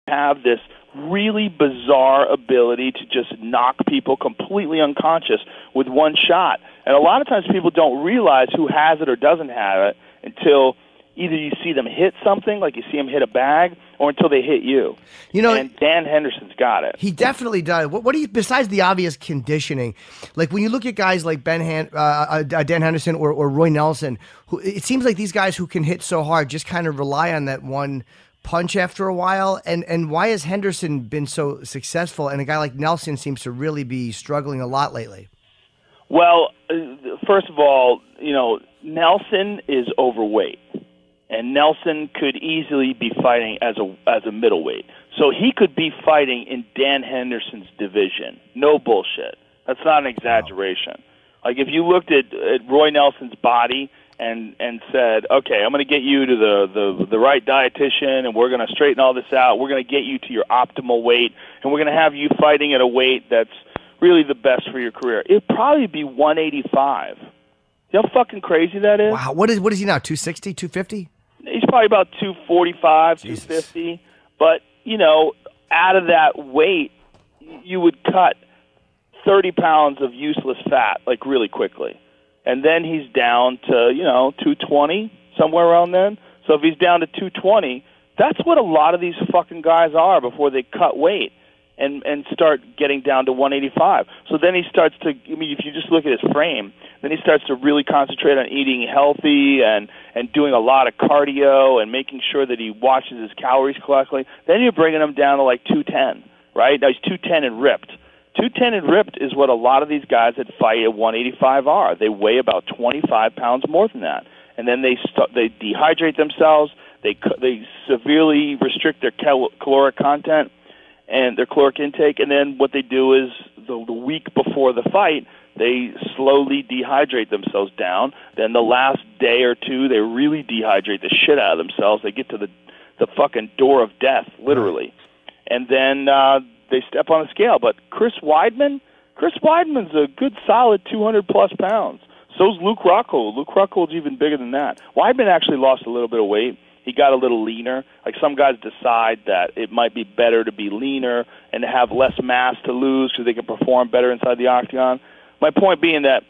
have this really bizarre ability to just knock people completely unconscious with one shot. And a lot of times people don't realize who has it or doesn't have it until either you see them hit something, like you see them hit a bag, or until they hit you. You know, and Dan Henderson's got it. He definitely does. What do you, besides the obvious conditioning, like when you look at guys like Dan Henderson or Roy Nelson, who it seems like these guys who can hit so hard just kind of rely on that one punch after a while. And why has Henderson been so successful, and a guy like Nelson seems to really be struggling a lot lately? Well, first of all, you know, Nelson is overweight. And Nelson could easily be fighting as a middleweight. So he could be fighting in Dan Henderson's division. No bullshit. That's not an exaggeration. Wow. Like if you looked at Roy Nelson's body and said, okay, I'm going to get you to the right dietitian, and we're going to straighten all this out. We're going to get you to your optimal weight, and we're going to have you fighting at a weight that's really the best for your career. It'd probably be 185. You know how fucking crazy that is? Wow. What is he now, 260, 250? He's probably about 245, Jesus. 250. But, you know, out of that weight, you would cut 30 pounds of useless fat, like, really quickly. And then he's down to, you know, 220, somewhere around then. So if he's down to 220, that's what a lot of these fucking guys are before they cut weight and start getting down to 185. So then he starts to, I mean, if you just look at his frame, then he starts to really concentrate on eating healthy and doing a lot of cardio and making sure that he watches his calories correctly. Then you're bringing him down to like 210, right? Now he's 210 and ripped. 210 and ripped is what a lot of these guys that fight at 185 are. They weigh about 25 pounds more than that. And then they dehydrate themselves. They severely restrict their caloric content and their caloric intake, and then what they do is the week before the fight, they slowly dehydrate themselves down. Then the last day or two, they really dehydrate the shit out of themselves. They get to the fucking door of death, literally. And then they step on a scale. But Chris Weidman's a good solid 200-plus pounds. So's Luke Rockhold. Luke Rockhold's even bigger than that. Weidman actually lost a little bit of weight. He got a little leaner. Like some guys decide that it might be better to be leaner and to have less mass to lose because they can perform better inside the octagon. My point being that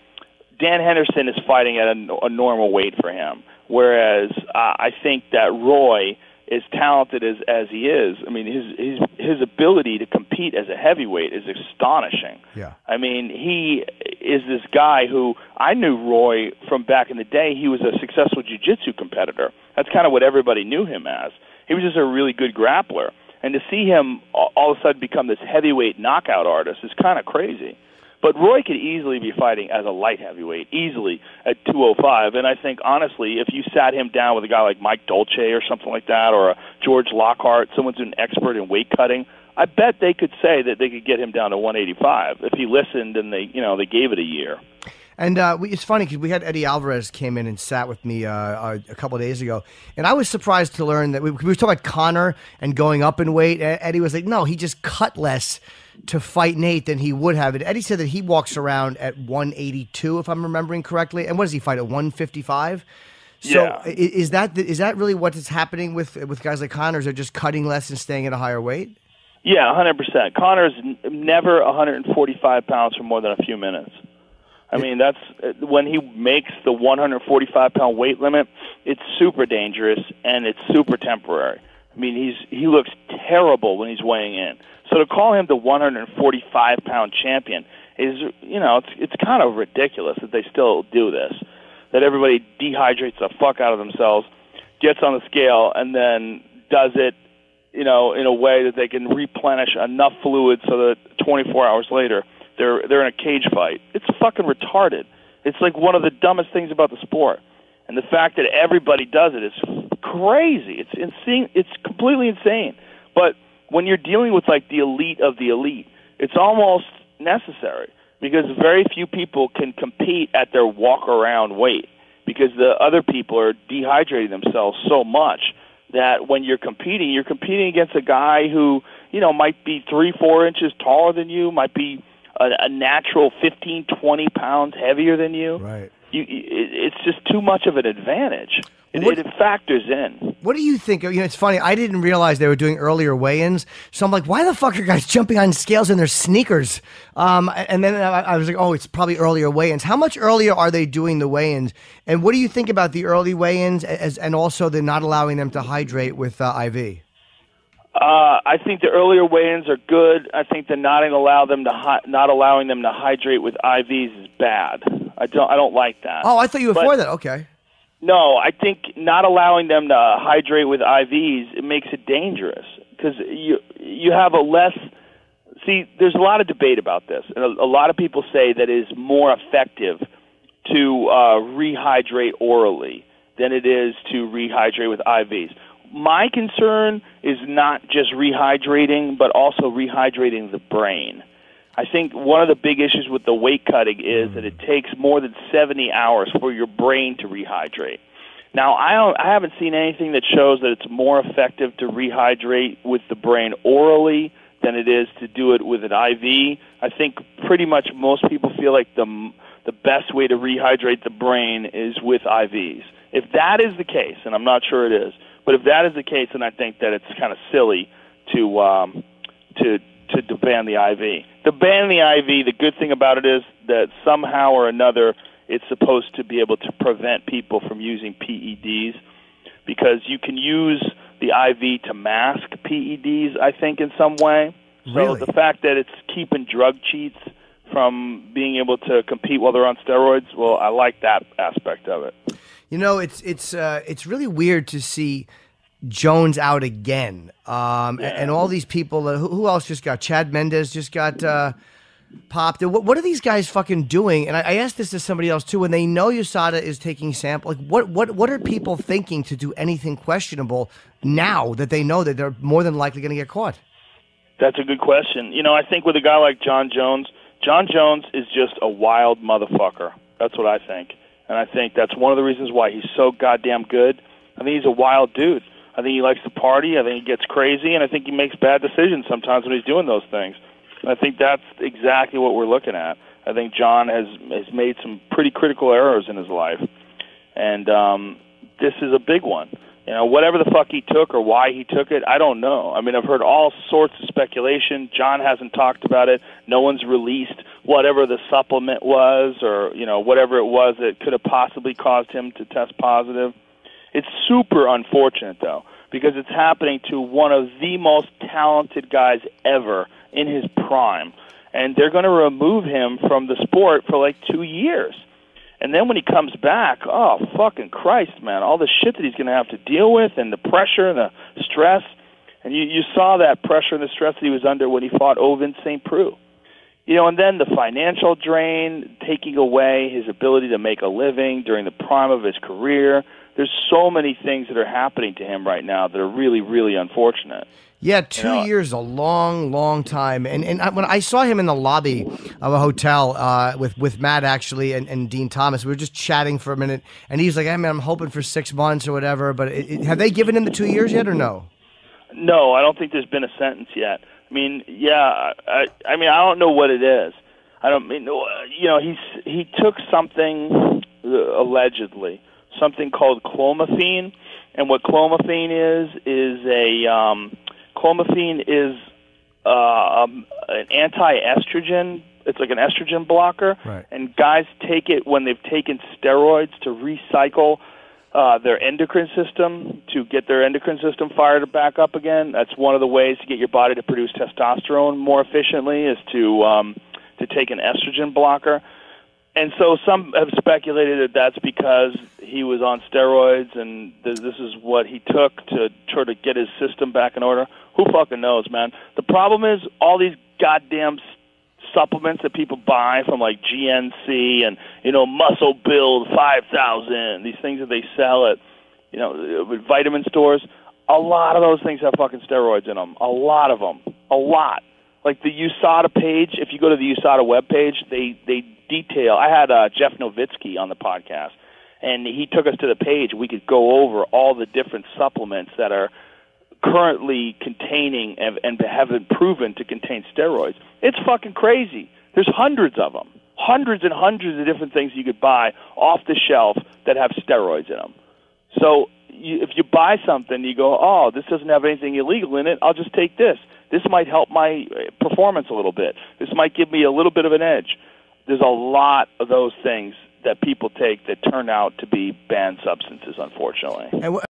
Dan Henderson is fighting at a normal weight for him, whereas I think that Roy, as talented as he is, I mean, his ability to compete as a heavyweight is astonishing. Yeah. I mean, he is this guy who I knew Roy from back in the day. He was a successful jiu-jitsu competitor. That's kind of what everybody knew him as. He was just a really good grappler. And to see him all of a sudden become this heavyweight knockout artist is kind of crazy. But Roy could easily be fighting as a light heavyweight, easily at 205. And I think, honestly, if you sat him down with a guy like Mike Dolce or something like that, or a George Lockhart, someone who's an expert in weight cutting, I bet they could say that they could get him down to 185 if he listened and they gave it a year. And it's funny because we had Eddie Alvarez came in and sat with me a couple of days ago, and I was surprised to learn that we were talking about Conor and going up in weight. Eddie was like, no, he just cut less to fight Nate than he would have. And Eddie said that he walks around at 182, if I'm remembering correctly. And what does he fight at 155? So yeah. Is that really what is happening with guys like Conor? Is they're just cutting less and staying at a higher weight? Yeah, 100%. Conor's never 145 pounds for more than a few minutes. I mean, that's when he makes the 145-pound weight limit, it's super dangerous and it's super temporary. I mean, he looks terrible when he's weighing in. So to call him the 145-pound champion is, it's kind of ridiculous that they still do this, that everybody dehydrates the fuck out of themselves, gets on the scale, and then does it, in a way that they can replenish enough fluid so that 24 hours later they're in a cage fight. It's fucking retarded. It's like one of the dumbest things about the sport. And the fact that everybody does it is crazy. It's insane. It's completely insane. But when you're dealing with like the elite of the elite, it's almost necessary because very few people can compete at their walk-around weight because the other people are dehydrating themselves so much that when you're competing against a guy who, might be 3-4 inches taller than you, might be a natural 15, 20 pounds heavier than you. Right. it's just too much of an advantage. It factors in. What do you think? It's funny. I didn't realize they were doing earlier weigh-ins. So I'm like, why the fuck are guys jumping on scales in their sneakers? And then I was like, oh, it's probably earlier weigh-ins. How much earlier are they doing the weigh-ins? And what do you think about the early weigh-ins and also the not allowing them to hydrate with IV? I think the earlier weigh-ins are good. I think the not allowing them to hydrate with IVs is bad. I don't like that. Oh, I thought you were for that. Okay. No, I think not allowing them to hydrate with IVs, it makes it dangerous because you have a less. See, there's a lot of debate about this, and a lot of people say that it is more effective to rehydrate orally than it is to rehydrate with IVs. My concern is not just rehydrating, but also rehydrating the brain. I think one of the big issues with the weight cutting is that it takes more than 70 hours for your brain to rehydrate. Now, I haven't seen anything that shows that it's more effective to rehydrate with the brain orally than it is to do it with an IV. I think pretty much most people feel like the best way to rehydrate the brain is with IVs. If that is the case, and I'm not sure it is, but if that is the case, then I think that it's kind of silly to ban the IV. To ban the IV, the good thing about it is that somehow or another it's supposed to be able to prevent people from using PEDs because you can use the IV to mask PEDs, I think, in some way. Really? So the fact that it's keeping drug cheats from being able to compete while they're on steroids, well, I like that aspect of it. It's really weird to see Jones out again, and all these people. Who else just got? Chad Mendes just got popped. What are these guys fucking doing? And I asked this to somebody else too. When they know USADA is taking sample, like what are people thinking to do anything questionable now that they know that they're more than likely going to get caught? That's a good question. I think with a guy like John Jones is just a wild motherfucker. That's what I think. And I think that's one of the reasons why he's so goddamn good. I think he's a wild dude. I think he likes to party. I think he gets crazy. And I think he makes bad decisions sometimes when he's doing those things. And I think that's exactly what we're looking at. I think John has made some pretty critical errors in his life. And this is a big one. Whatever the fuck he took or why he took it, I don't know. I mean, I've heard all sorts of speculation. John hasn't talked about it. No one's released whatever the supplement was or, whatever it was that could have possibly caused him to test positive. It's super unfortunate, though, because it's happening to one of the most talented guys ever in his prime. And they're going to remove him from the sport for like 2 years. And then when he comes back, oh, fucking Christ, man, all the shit that he's going to have to deal with and the pressure and the stress. And you saw that pressure and the stress that he was under when he fought Ovin St. Preux. And then the financial drain, taking away his ability to make a living during the prime of his career. There's so many things that are happening to him right now that are really, really unfortunate. Yeah, 2 years is a long, long time. And when I saw him in the lobby of a hotel with Matt, actually, and Dean Thomas, we were just chatting for a minute. And he's like, hey, man, I'm hoping for 6 months or whatever. But have they given him the 2 years yet or no? No, I don't think there's been a sentence yet. I mean, yeah, I mean, I don't know what it is. I don't mean, he took something, allegedly, something called clomiphene. And what clomiphene is clomiphene is an anti-estrogen. It's like an estrogen blocker. Right. And guys take it when they've taken steroids to recycle their endocrine system, to get their endocrine system fired back up again. That's one of the ways to get your body to produce testosterone more efficiently is to take an estrogen blocker. And so some have speculated that that's because he was on steroids and this is what he took to try to get his system back in order. Who fucking knows, man? The problem is all these goddamn supplements that people buy from like GNC and, Muscle Build 5,000, these things that they sell at, vitamin stores, a lot of those things have fucking steroids in them. A lot of them. A lot. Like the USADA page, if you go to the USADA webpage, they detail. I had Jeff Nowitzki on the podcast, and he took us to the page. We could go over all the different supplements that are currently containing and have been proven to contain steroids. It's fucking crazy. There's hundreds of them. hundreds and hundreds of different things you could buy off the shelf that have steroids in them. So if you buy something, you go, oh, this doesn't have anything illegal in it, I'll just take this. This might help my performance a little bit. This might give me a little bit of an edge. There's a lot of those things that people take that turn out to be banned substances, unfortunately.